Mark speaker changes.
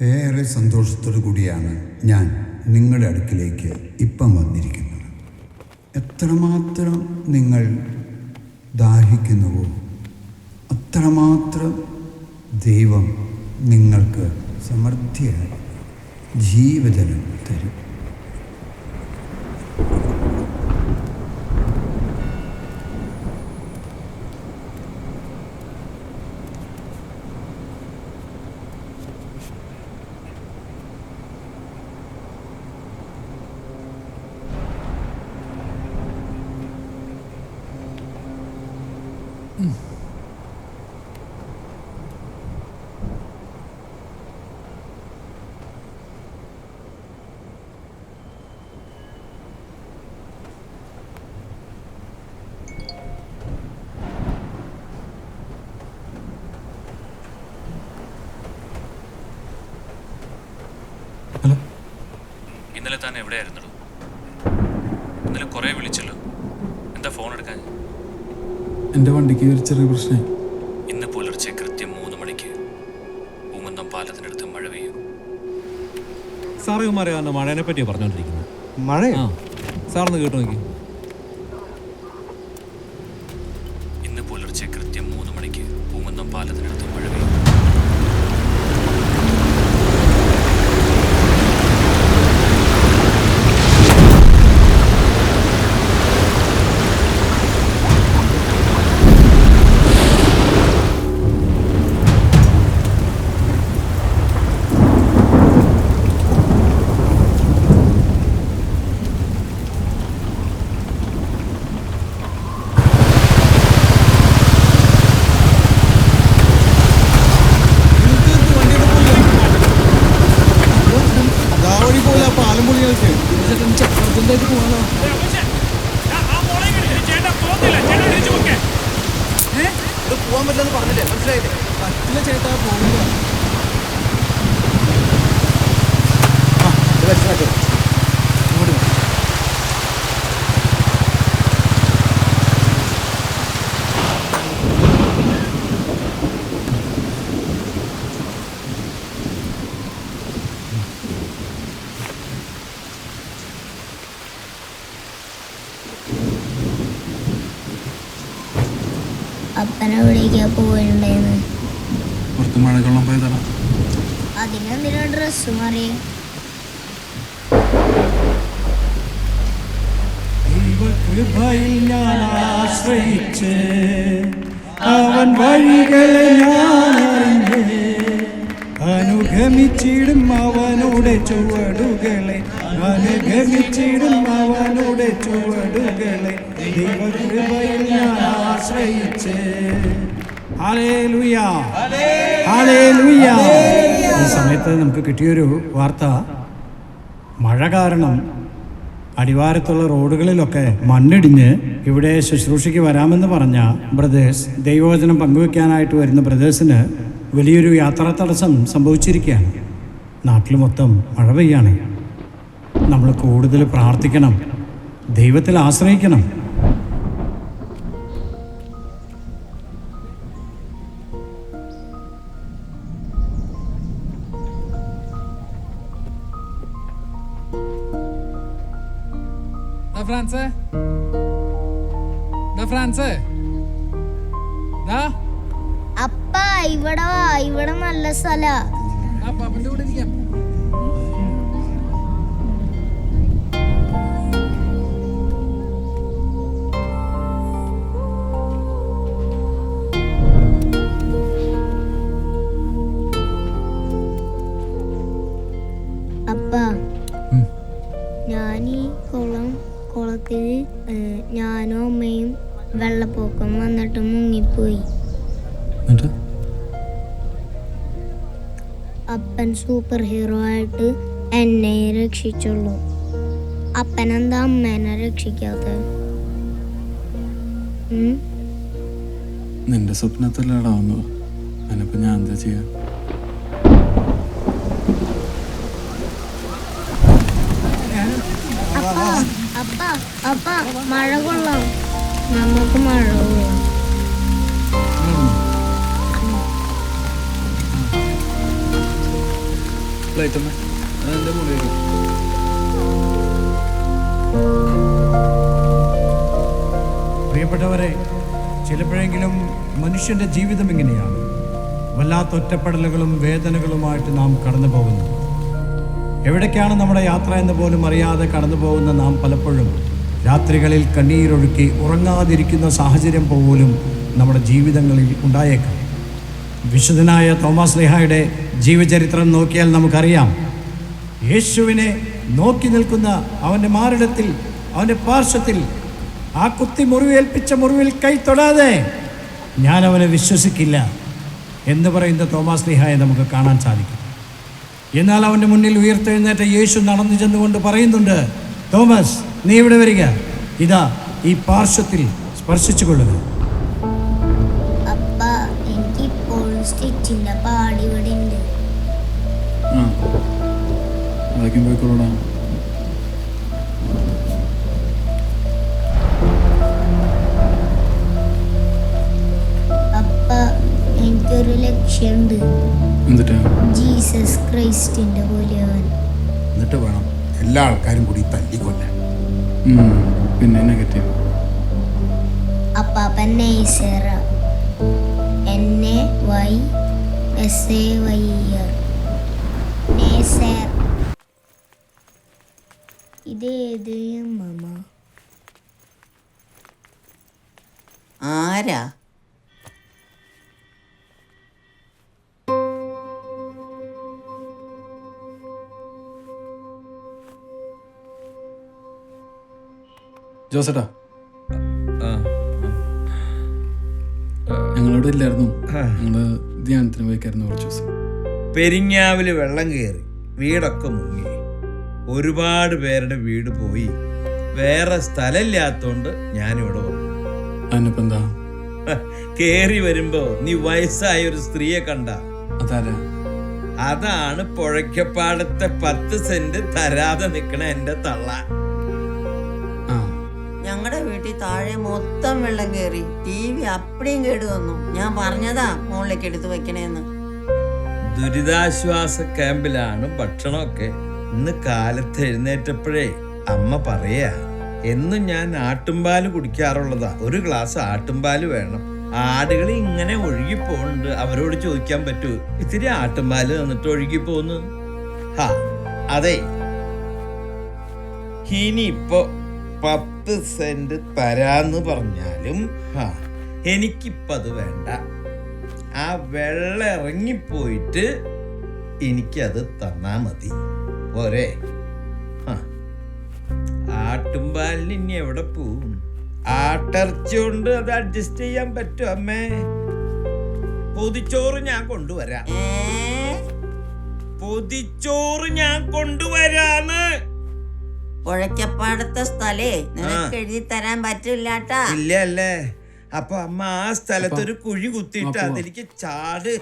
Speaker 1: ഏറെ സന്തോഷത്തോടു കൂടിയാണ് ഞാൻ നിങ്ങളുടെ അടുക്കിലേക്ക് ഇപ്പം വന്നിരിക്കുന്നത്. എത്രമാത്രം നിങ്ങൾ ദാഹിക്കുന്നുവോ അത്രമാത്രം ദൈവം നിങ്ങൾക്ക് സമൃദ്ധിയായി ജീവജലം തരും.
Speaker 2: ഇന്നലെ താൻ എവിടെയായിരുന്നല്ലോ? ഇന്നലെ കുറേ വിളിച്ചല്ലോ, എന്താ ഫോൺ എടുക്കാൻ?
Speaker 3: എൻ്റെ വണ്ടിക്ക് ഒരു ചെറിയ പ്രശ്നം.
Speaker 2: ഇന്ന് പുലർച്ചെ കൃത്യം 3 മണിക്ക് പൂങ്കുന്നം പാലത്തിനടുത്ത് മഴ പെയ്യും.
Speaker 4: സാറിമാരെ മഴേനെ പറ്റിയാണ് പറഞ്ഞുകൊണ്ടിരിക്കുന്നത്.
Speaker 3: മഴ?
Speaker 4: സാറിന് കേട്ടു നോക്കി.
Speaker 2: ഇന്ന് പുലർച്ചെ കൃത്യം 3 മണിക്ക് പൂങ്കുന്നം പാലത്തിനടുത്ത് മഴ പെയ്യും.
Speaker 3: പോവാൻ പറ്റില്ലെന്ന് പറഞ്ഞില്ലേ? മനസ്സിലായില്ലേ? പറ്റില്ല ചേട്ടാ, പോകുക.
Speaker 5: അപ്പനെവിടേക്കാ പോയിട്ടുണ്ടായിരുന്നു?
Speaker 3: പുറത്ത് മഴക്കൊള്ളം പോയതാണ്.
Speaker 5: അതിനെന്തിനാ ഡ്രസ്സ് മാറിയേ?
Speaker 6: ദൈവകൃപയിൽ ഞാൻ ആശ്രയിച്ച് അവൻ വഴികളെ ഞാൻ അറിഞ്ഞ് അനുഗമിച്ചിടും അവനുടെ ചുവടുകളെ, അനുഗമിച്ചിടും അവനുടെ ചുവടുകളെ. ദൈവകൃപയിൽ ഞാൻ ആശ്രയിച്ച്. Hallelujah, hallelujah. ഈ സമയത്ത് നമുക്ക് കിട്ടിയൊരു വാർത്ത, മഴ കാരണം അടിവാരത്തുള്ള റോഡുകളിലൊക്കെ മണ്ണിടിഞ്ഞ് ഇവിടെ ശുശ്രൂഷയ്ക്ക് വരാമെന്ന് പറഞ്ഞ ബ്രദേഴ്സ്, ദൈവവചനം പങ്കുവെക്കാനായിട്ട് വരുന്ന ബ്രദേഴ്സിന് വലിയൊരു യാത്രാ തടസ്സം സംഭവിച്ചിരിക്കുകയാണ്. നാട്ടിൽ മൊത്തം മഴ പെയ്യാണ്. നമ്മൾ കൂടുതൽ പ്രാർത്ഥിക്കണം, ദൈവത്തിൽ ആശ്രയിക്കണം.
Speaker 3: ഫ്രാൻസേ, ഫ്രാൻസേ,
Speaker 5: അപ്പ ഇവിടെ വാ, ഇവിടെ നല്ല സ്ഥലാ.
Speaker 3: പാപ്പൻ്റെ കൂടെ ഇരിക്കാം.
Speaker 5: അപ്പ ഞാനീ കുളത്തിൽ ഞാനും അമ്മയും വെള്ളപ്പൊക്കം വന്നിട്ട് മുങ്ങിപ്പോയി. അപ്പൻ സൂപ്പർ ഹീറോ ആയിട്ട് എന്നെ രക്ഷിച്ചുള്ളൂ. അപ്പനെന്താ അമ്മേനെ രക്ഷിക്കാത്തത്?
Speaker 3: നിന്റെ സ്വപ്നത്തിലടാ വന്നത്, അതിനിപ്പോ ഞാൻ എന്താ ചെയ്യാ?
Speaker 5: അപ്പ മഴ കൊള്ളാം, നമുക്ക് മഴ കൊള്ളാം.
Speaker 3: പ്ലേറ്റ് ഒന്ന് എൻ്റെ മുകളിൽ
Speaker 6: പ്രിയപ്പെട്ടവരെ, ചിലപ്പോഴെങ്കിലും മനുഷ്യൻ്റെ ജീവിതം ഇങ്ങനെയാണ്. വല്ലാത്ത ഒറ്റപ്പെടലുകളും വേദനകളുമായിട്ട് നാം കടന്നു പോകുന്നു. എവിടേക്കാണ് നമ്മുടെ യാത്ര എന്ന് പോലും അറിയാതെ കടന്നു പോകുന്ന നാം പലപ്പോഴും രാത്രികളിൽ കണ്ണീരൊഴുക്കി ഉറങ്ങാതിരിക്കുന്ന സാഹചര്യം പോലും നമ്മുടെ ജീവിതങ്ങളിൽ ഉണ്ടായേക്കാം. വിശുദ്ധനായ തോമസ് സ്ലീഹായുടെ ജീവചരിത്രം നോക്കിയാൽ നമുക്കറിയാം, യേശുവിനെ നോക്കി നിൽക്കുന്ന അവൻ്റെ മാറിടത്തിൽ, അവൻ്റെ പാർശ്വത്തിൽ ആ കുത്തി മുറിവേൽപ്പിച്ച മുറിവിൽ കൈ തൊടാതെ ഞാൻ അവനെ വിശ്വസിക്കില്ല എന്ന് പറയുന്ന തോമസ് സ്ലീഹായെ നമുക്ക് കാണാൻ സാധിക്കും. എന്നാൽ അവൻ്റെ മുന്നിൽ ഉയർത്തെഴുന്നേറ്റ യേശു നടന്നു ചെന്നുകൊണ്ട് പറയുന്നുണ്ട്, തോമസ്, നീ ഇവിടെ വരിക, ഇതാ ഈ പാർശ്വത്തിൽ സ്പർശിച്ചു കൊള്ളുക.
Speaker 5: അപ്പ എനിക്കിപ്പോഴും സ്റ്റിച്ചിന്റെ പാടി ഇവിടെ ഉണ്ട്.
Speaker 3: അതൊക്കെ പോയിക്കോളൂടാ.
Speaker 5: അപ്പ എനിക്കൊരു ലക്ഷ്യമുണ്ട്.
Speaker 3: എന്നിട്ടാ
Speaker 5: ജീസസ് ക്രൈസ്റ്റിന്റെ പോലെയാവാൻ.
Speaker 1: എന്നിട്ട് വേണം എല്ലാ ആൾക്കാരും കൂടി തല്ലിക്കൊല്ലാൻ.
Speaker 3: പിന്നെ നെഗറ്റീവ്
Speaker 5: അപ്പാപ്പൻ നെയ്സേറ NAYSAYR നെയ്സേർ. ഇതേത് മമ്മ?
Speaker 7: ആരാ?
Speaker 3: ജോസേട്ടാ, ഞങ്ങളിവിടെ ഇല്ലായിരുന്നു. ഞങ്ങള് ധ്യാനത്തിന് പോയിക്കായിരുന്നു കുറച്ച് ദിവസം.
Speaker 8: പെരിങ്ങാവില് വെള്ളം കയറി, വീടൊക്കെ മുങ്ങി, ഒരുപാട് പേരുടെ വീട് പോയി. വേറെ സ്ഥലമില്ലാത്തോണ്ട് ഞാനിവിടെ വന്നു.
Speaker 3: അതിനിപ്പോ എന്താ?
Speaker 8: കേറി വരുമ്പോ നീ വയസ്സായ ഒരു സ്ത്രീയെ കണ്ട?
Speaker 3: അതാരാ?
Speaker 8: അതാണ് പുഴയ്ക്കപ്പാടത്തെ 10 സെന്റ് തരാതെ നിക്കണ എന്റെ തള്ള.
Speaker 7: ഞങ്ങളുടെ വീട്ടിൽ താഴെ മൊത്തം വെള്ളം കയറി, TV അപ്പടിയും കേട് വന്നു. ഞാൻ പറഞ്ഞതാ മുകളിലേക്ക് എടുത്തു വെക്കണേന്ന്.
Speaker 8: ദുരിതാശ്വാസ ക്യാമ്പിലാണ് ഭക്ഷണമൊക്കെ. ഇന്ന് കാലത്ത് എഴുന്നേറ്റപ്പോഴേ അമ്മ പറയാ, എന്നും ഞാൻ ആട്ടുംപാല് കുടിക്കാറുള്ളതാ, ഒരു ഗ്ലാസ് ആട്ടുംപാല് വേണം. ആടുകൾ ഇങ്ങനെ ഒഴുകി പോകുന്നുണ്ട്, അവരോട് ചോദിക്കാൻ പറ്റൂ, ഇത്തിരി ആട്ടുംപാല് തന്നിട്ട് ഒഴുകി പോന്ന്. അതെ, ഇനിയിപ്പോ 10 സെന്റ് തരാന്ന് പറഞ്ഞാലും എനിക്കിപ്പത് വേണ്ട. ആ വെള്ളം ഇറങ്ങിപ്പോയിട്ട് എനിക്കത് തന്നാ മതി, പോരെ? ആട്ടുംപാലിന് ഇനി എവിടെ പോവും? ആട്ടിറച്ചി കൊണ്ട് അത് അഡ്ജസ്റ്റ് ചെയ്യാൻ പറ്റും അമ്മേ. പൊതിച്ചോറ് ഞാൻ കൊണ്ടുവരാം. പൊതിച്ചോറ് ഞാൻ കൊണ്ടുവരാന്ന്.
Speaker 7: പുഴയ്ക്കപ്പാടത്തെ സ്ഥലേ നിനക്ക് എഴുതി തരാൻ പറ്റില്ലാട്ടാ.
Speaker 8: ഇല്ല അല്ലേ? അപ്പൊ അമ്മ ആ സ്ഥലത്തൊരു കുഴി കുത്തിയിട്ട് അതിലേക്ക് ചാട്.